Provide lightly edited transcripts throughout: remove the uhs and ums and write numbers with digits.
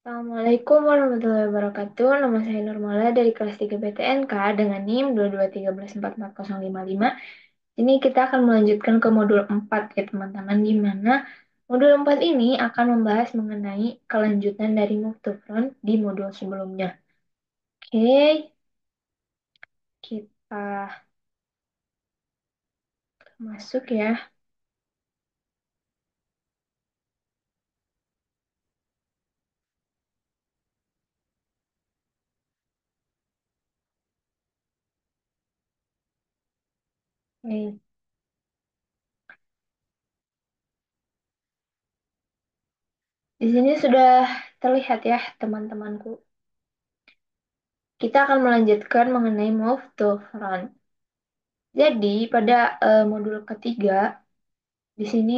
Assalamualaikum warahmatullahi wabarakatuh. Nama saya Nurmala dari kelas 3 BTNK dengan NIM 223144055. Ini kita akan melanjutkan ke modul 4 ya teman-teman, di mana modul 4 ini akan membahas mengenai kelanjutan dari Move to Front di modul sebelumnya. Oke, kita masuk ya. Nih, di sini sudah terlihat ya teman-temanku. Kita akan melanjutkan mengenai Move to Front. Jadi pada modul ketiga di sini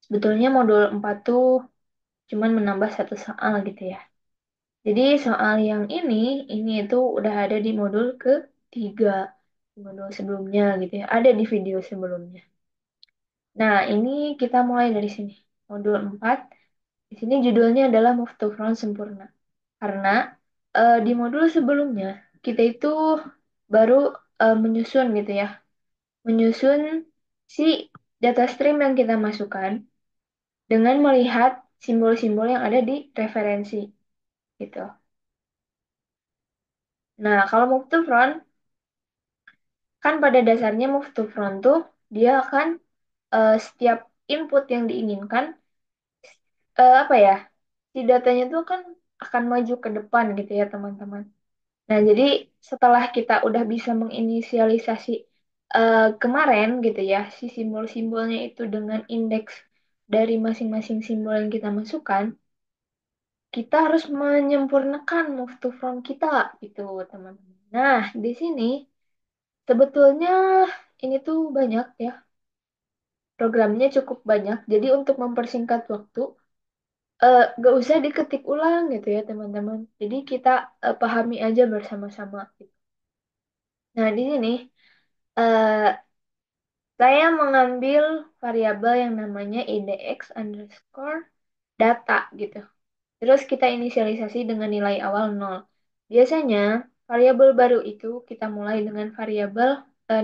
sebetulnya modul 4 tuh cuman menambah satu soal gitu ya. Jadi soal yang ini itu udah ada di modul ketiga, di modul sebelumnya gitu ya. Ada di video sebelumnya. Nah, ini kita mulai dari sini. Modul 4, di sini judulnya adalah Move to Front Sempurna. Karena di modul sebelumnya kita itu baru menyusun gitu ya. Menyusun si data stream yang kita masukkan dengan melihat simbol-simbol yang ada di referensi gitu. Nah, kalau move to front kan pada dasarnya move to front tuh dia akan setiap input yang diinginkan apa ya? Si datanya tuh kan akan maju ke depan gitu ya, teman-teman. Nah, jadi setelah kita udah bisa menginisialisasi kemarin gitu ya, si simbol-simbolnya itu dengan indeks dari masing-masing simbol yang kita masukkan, kita harus menyempurnakan move to front kita gitu teman-teman. Nah, di sini sebetulnya ini tuh banyak ya, programnya cukup banyak. Jadi untuk mempersingkat waktu, gak usah diketik ulang gitu ya teman-teman. Jadi kita pahami aja bersama-sama gitu. Nah, di sini eh, saya mengambil variabel yang namanya IDX underscore data gitu. Terus kita inisialisasi dengan nilai awal nol. Biasanya variabel baru itu kita mulai dengan variabel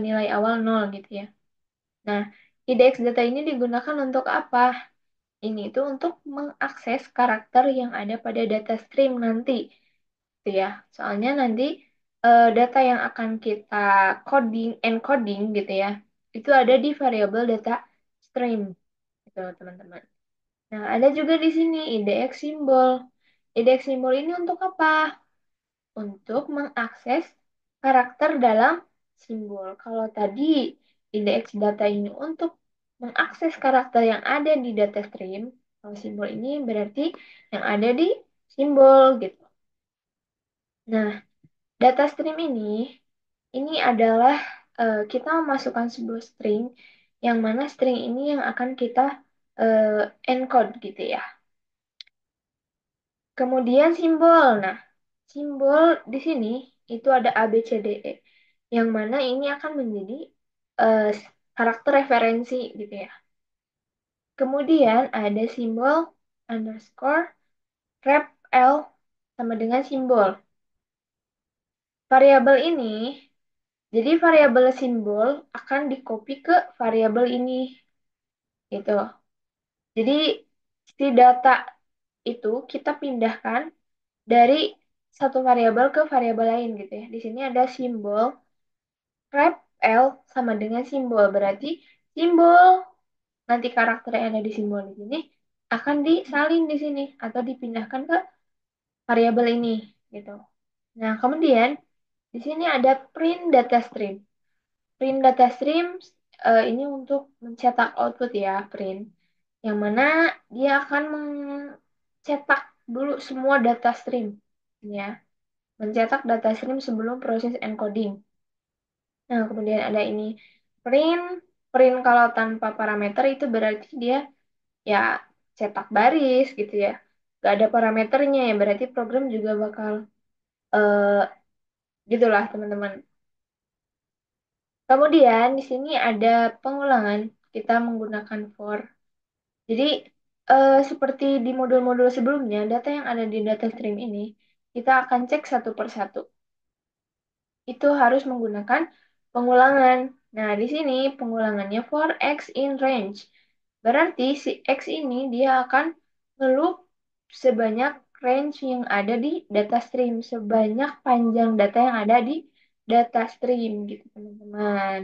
nilai awal nol gitu ya. Nah, IDX data ini digunakan untuk apa? Ini itu untuk mengakses karakter yang ada pada data stream nanti gitu ya. Soalnya nanti data yang akan kita encoding gitu ya, itu ada di variabel data stream gitu teman-teman. Nah, ada juga di sini IDX simbol. IDX simbol ini untuk apa? Untuk mengakses karakter dalam simbol. Kalau tadi indeks data ini untuk mengakses karakter yang ada di data stream, kalau simbol ini berarti yang ada di simbol gitu. Nah, data stream ini adalah kita memasukkan sebuah string yang mana string ini yang akan kita encode gitu ya. Kemudian simbol. Nah, simbol di sini itu ada A, B, C, D, E. Yang mana ini akan menjadi eh, karakter referensi gitu ya. Kemudian ada simbol underscore rep L sama dengan simbol. Variabel ini, jadi variabel simbol akan di-copy ke variabel ini gitu. Jadi si data itu kita pindahkan dari satu variabel ke variabel lain gitu ya. Di sini ada simbol rep L sama dengan simbol. Berarti simbol nanti karakter yang ada di simbol di sini akan disalin di sini atau dipindahkan ke variabel ini gitu. Nah, kemudian di sini ada print data stream. Print data stream ini untuk mencetak output ya, print. Yang mana dia akan mencetak dulu semua data stream ya. Mencetak data stream sebelum proses encoding. Nah, kemudian ada ini print. Print kalau tanpa parameter itu berarti dia ya cetak baris gitu ya. Gak ada parameternya ya, berarti program juga bakal eh gitulah teman-teman. Kemudian di sini ada pengulangan. Kita menggunakan for. Jadi Seperti di modul-modul sebelumnya, data yang ada di data stream ini, kita akan cek satu per satu. Itu harus menggunakan pengulangan. Nah, di sini pengulangannya for x in range. Berarti si x ini dia akan ngeloop sebanyak range yang ada di data stream, sebanyak panjang data yang ada di data stream gitu, teman-teman.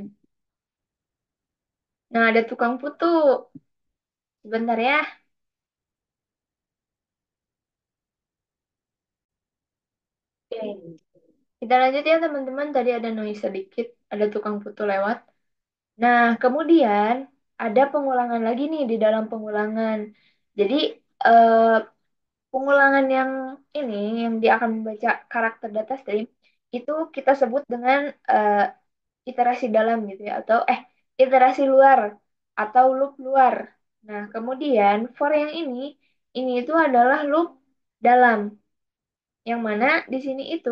Nah, ada tukang putu. Sebentar ya. Oke. Kita lanjut ya, teman-teman. Tadi ada noise sedikit, ada tukang putu lewat. Nah, kemudian ada pengulangan lagi nih di dalam pengulangan. Jadi, eh, pengulangan yang ini, yang dia akan membaca karakter data stream, itu kita sebut dengan eh, iterasi dalam gitu ya, atau iterasi luar, atau loop luar. Nah, kemudian for yang ini itu adalah loop dalam, yang mana di sini itu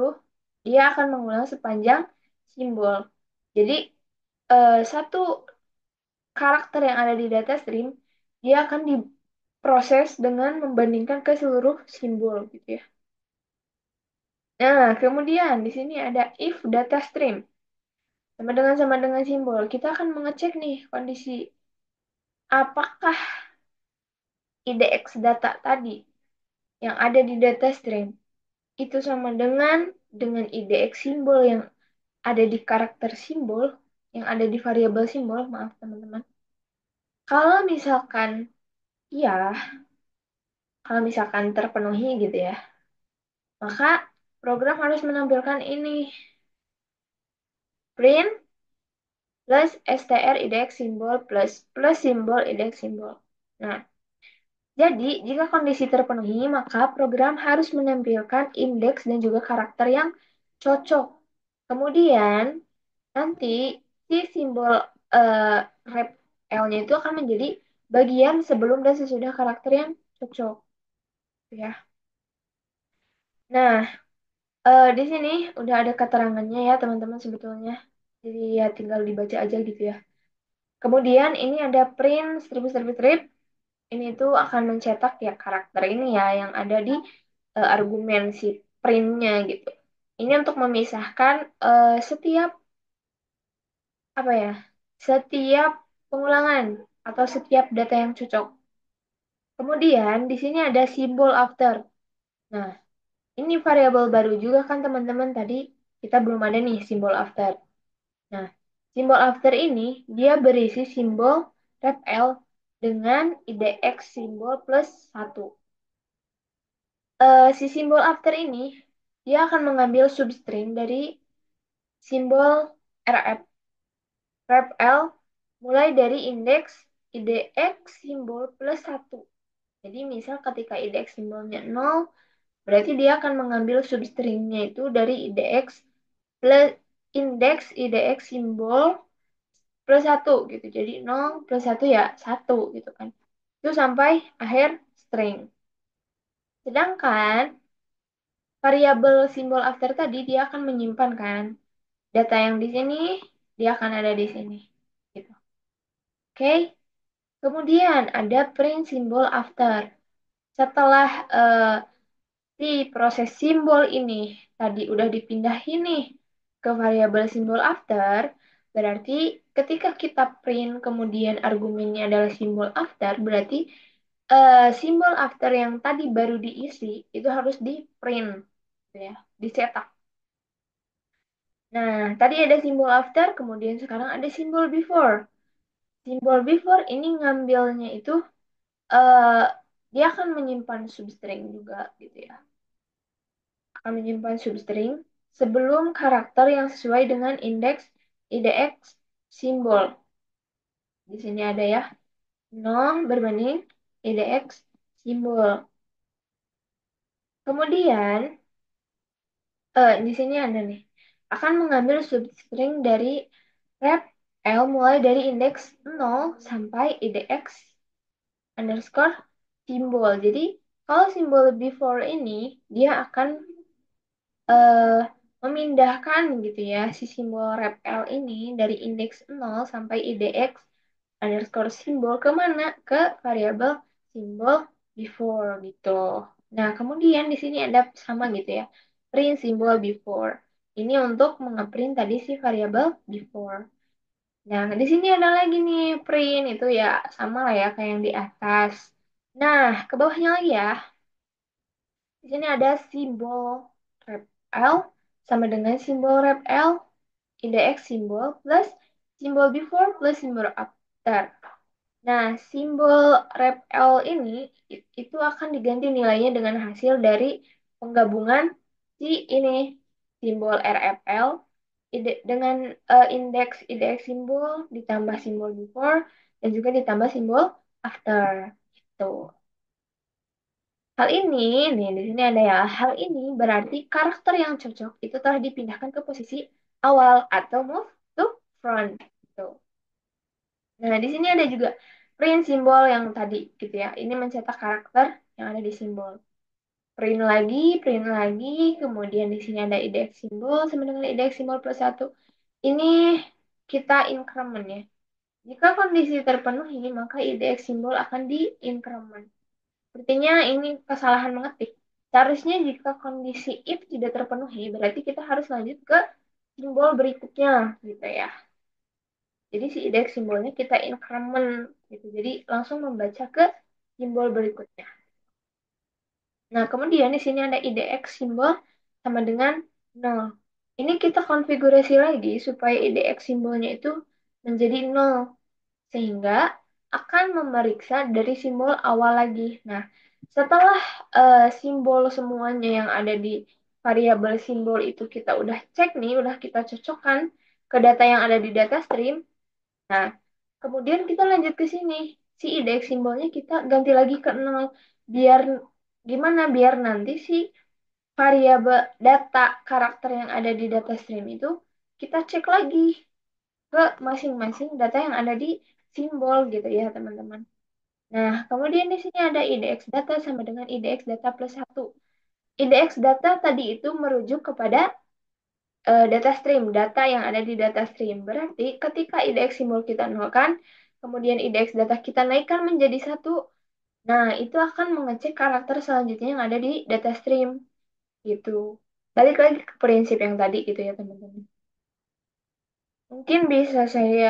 dia akan mengulang sepanjang simbol. Jadi, satu karakter yang ada di data stream, dia akan diproses dengan membandingkan ke seluruh simbol gitu ya. Nah, kemudian di sini ada if data stream sama dengan simbol. Kita akan mengecek nih kondisi apakah IDX data tadi yang ada di data stream itu sama dengan IDX simbol yang ada di karakter simbol, yang ada di variabel simbol, maaf teman-teman. Kalau misalkan iya, kalau misalkan terpenuhi gitu ya, maka program harus menampilkan ini, print plus str IDX simbol plus simbol IDX simbol. Nah, jadi jika kondisi terpenuhi, maka program harus menampilkan indeks dan juga karakter yang cocok. Kemudian nanti si simbol eh, rep L-nya itu akan menjadi bagian sebelum dan sesudah karakter yang cocok, ya. Nah, di sini udah ada keterangannya ya teman-teman sebetulnya. Jadi ya tinggal dibaca aja gitu ya. Kemudian ini ada print strip. Ini tuh akan mencetak ya karakter ini ya yang ada di argumen si printnya gitu. Ini untuk memisahkan setiap apa ya? Setiap pengulangan atau setiap data yang cocok. Kemudian di sini ada simbol after. Nah, ini variabel baru juga kan teman-teman, tadi kita belum ada nih simbol after. Nah, simbol after ini dia berisi simbol ref L dengan IDX simbol plus satu. Si simbol after ini dia akan mengambil substring dari simbol rf ref L mulai dari indeks IDX simbol plus satu. Jadi misal ketika IDX simbolnya 0, berarti dia akan mengambil substringnya itu dari IDX plus indeks IDX simbol plus satu gitu. Jadi 0 plus satu ya satu gitu kan. Itu sampai akhir string. Sedangkan variabel simbol after tadi dia akan menyimpan kan data yang di sini, dia akan ada di sini. Gitu. Oke. Kemudian ada print simbol after. Setelah si proses simbol ini tadi udah dipindahin nih ke variabel simbol after, berarti ketika kita print kemudian argumennya adalah simbol after, berarti simbol after yang tadi baru diisi itu harus di print, gitu ya, dicetak. Nah, tadi ada simbol after, kemudian sekarang ada simbol before. Simbol before ini ngambilnya itu eh dia akan menyimpan substring juga gitu ya. Akan menyimpan substring sebelum karakter yang sesuai dengan indeks IDX simbol. Di sini ada ya, 0 berbanding IDX simbol. Kemudian di sini ada nih, akan mengambil substring dari ref L mulai dari indeks 0 sampai IDX underscore simbol. Jadi kalau simbol before ini dia akan eh, memindahkan gitu ya si simbol ref L ini dari indeks 0 sampai IDX underscore simbol ke mana? Ke variabel simbol before gitu. Nah, kemudian di sini ada sama gitu ya. Print simbol before. Ini untuk mengeprint tadi si variabel before. Nah, di sini ada lagi nih print itu ya sama lah ya kayak yang di atas. Nah, ke bawahnya lagi ya. Di sini ada simbol rep L sama dengan simbol rep L, index simbol plus simbol before plus simbol after. Nah, simbol rep L ini itu akan diganti nilainya dengan hasil dari penggabungan si ini simbol RFL dengan indeks indeks simbol ditambah simbol before dan juga ditambah simbol after. Itu. Hal ini, nih di sini ada ya. Hal ini berarti karakter yang cocok itu telah dipindahkan ke posisi awal atau move to front. Tuh. Nah, di sini ada juga print simbol yang tadi gitu ya. Ini mencetak karakter yang ada di simbol. Print lagi, kemudian di sini ada index simbol sama dengan index simbol plus satu. Ini kita increment ya. Jika kondisi terpenuhi, maka index simbol akan di-increment. Artinya ini kesalahan mengetik. Seharusnya jika kondisi if tidak terpenuhi, berarti kita harus lanjut ke simbol berikutnya gitu ya. Jadi si indeks simbolnya kita increment gitu. Jadi langsung membaca ke simbol berikutnya. Nah, kemudian di sini ada IDX simbol sama dengan 0. Ini kita konfigurasi lagi supaya IDX simbolnya itu menjadi 0. Sehingga akan memeriksa dari simbol awal lagi. Nah, setelah simbol semuanya yang ada di variabel simbol itu kita udah cek nih, udah kita cocokkan ke data yang ada di data stream. Nah, kemudian kita lanjut ke sini. Si indeks simbolnya kita ganti lagi ke 0. Biar gimana? Biar nanti si variabel data karakter yang ada di data stream itu kita cek lagi ke masing-masing data yang ada di simbol gitu ya, teman-teman. Nah, kemudian di sini ada IDX data sama dengan IDX data plus satu. IDX data tadi itu merujuk kepada data stream, data yang ada di data stream. Berarti ketika indeks simbol kita nolkan, kemudian indeks data kita naikkan menjadi satu, nah itu akan mengecek karakter selanjutnya yang ada di data stream gitu. Balik lagi ke prinsip yang tadi gitu ya teman-teman. Mungkin bisa saya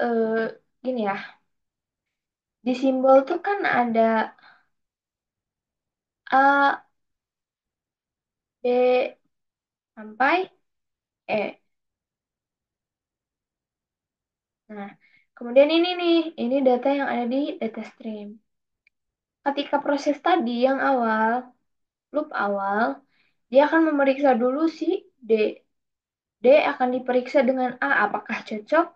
eh, gini ya, di simbol tuh kan ada A, B sampai E. Nah, kemudian ini nih, ini data yang ada di data stream. Ketika proses tadi yang awal, loop awal, dia akan memeriksa dulu si D. D akan diperiksa dengan A, apakah cocok?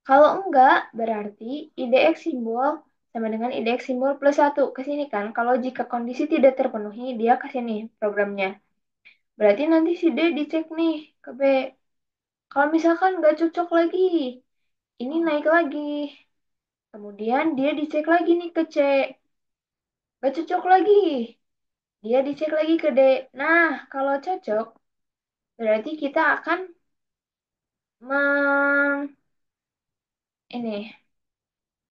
Kalau enggak, berarti IDX simbol sama dengan IDX simbol plus satu. Ke sini kan, kalau jika kondisi tidak terpenuhi, dia kasih nih programnya. Berarti nanti si D dicek nih ke B. Kalau misalkan nggak cocok lagi, ini naik lagi. Kemudian dia dicek lagi nih ke C. Nggak cocok lagi. Dia dicek lagi ke D. Nah, kalau cocok, berarti kita akan meng ini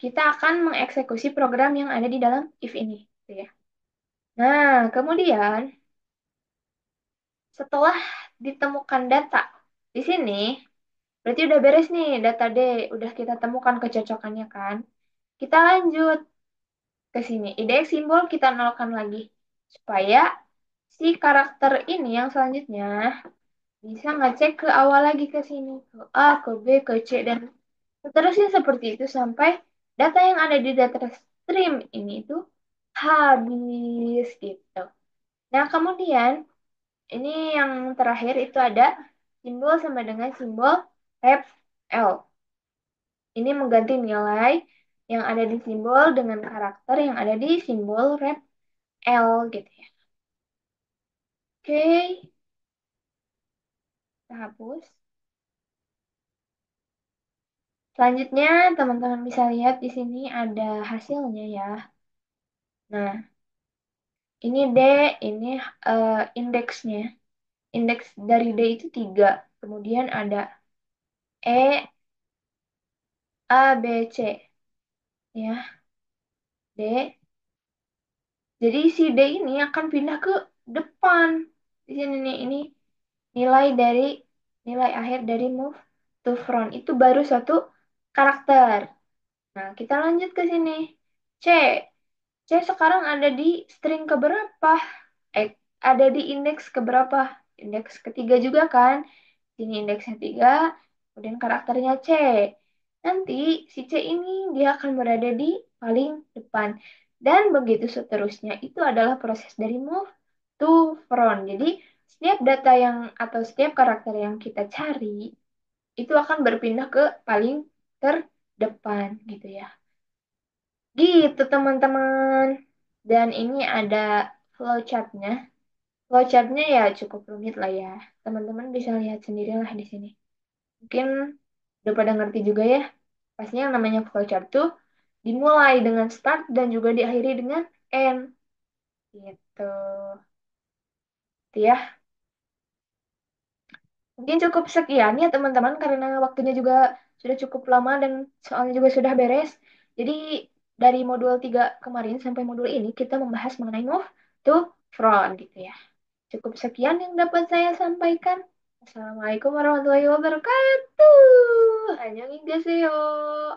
kita akan mengeksekusi program yang ada di dalam if ini, gitu ya. Nah, kemudian setelah ditemukan data di sini, berarti udah beres nih data D, udah kita temukan kecocokannya kan. Kita lanjut ke sini. Indeks simbol kita nolkan lagi supaya si karakter ini yang selanjutnya bisa ngecek ke awal lagi ke sini, ke A, ke B, ke C dan seterusnya seperti itu sampai data yang ada di data stream ini itu habis gitu. Nah, kemudian ini yang terakhir itu ada simbol sama dengan simbol ref L. Ini mengganti nilai yang ada di simbol dengan karakter yang ada di simbol ref L gitu ya. Oke, kita hapus. Selanjutnya, teman-teman bisa lihat di sini ada hasilnya ya. Nah, ini D, ini indeksnya. Indeks dari D itu 3. Kemudian ada E, A, B, C. Ya, D. Jadi si D ini akan pindah ke depan. Di sini nih, ini nilai dari nilai akhir dari move to front itu baru satu karakter. Nah, kita lanjut ke sini. C. C sekarang ada di string keberapa? Eh, ada di indeks keberapa? Indeks ketiga juga kan? Sini indeksnya 3, kemudian karakternya C. Nanti si C ini dia akan berada di paling depan. Dan begitu seterusnya. Itu adalah proses dari move to front. Jadi setiap data yang atau setiap karakter yang kita cari itu akan berpindah ke paling terdepan gitu ya. Gitu teman-teman. Dan ini ada flowchartnya. Flowchartnya ya cukup rumit lah ya. Teman-teman bisa lihat sendirilah di sini. Mungkin udah pada ngerti juga ya. Pastinya yang namanya flowchart tuh dimulai dengan start dan juga diakhiri dengan end. Gitu. Itu ya. Mungkin cukup sekian ya teman-teman karena waktunya juga sudah cukup lama dan soalnya juga sudah beres. Jadi dari modul 3 kemarin sampai modul ini kita membahas mengenai move to front gitu ya. Cukup sekian yang dapat saya sampaikan. Assalamualaikum warahmatullahi wabarakatuh. Annyeonghaseyo.